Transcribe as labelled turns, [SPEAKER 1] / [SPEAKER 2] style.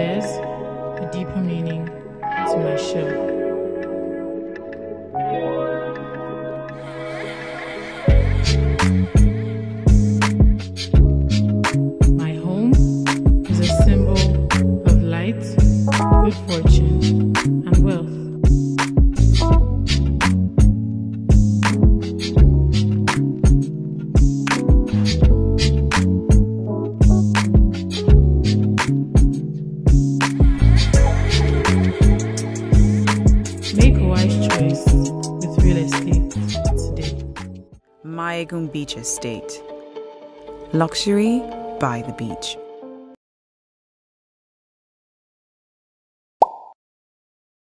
[SPEAKER 1] there's a deeper meaning to my show. My home is a symbol of light, good fortune, and wealth. Make a wise choice with real estate today.
[SPEAKER 2] Maegun Beach Estate. Luxury by the beach.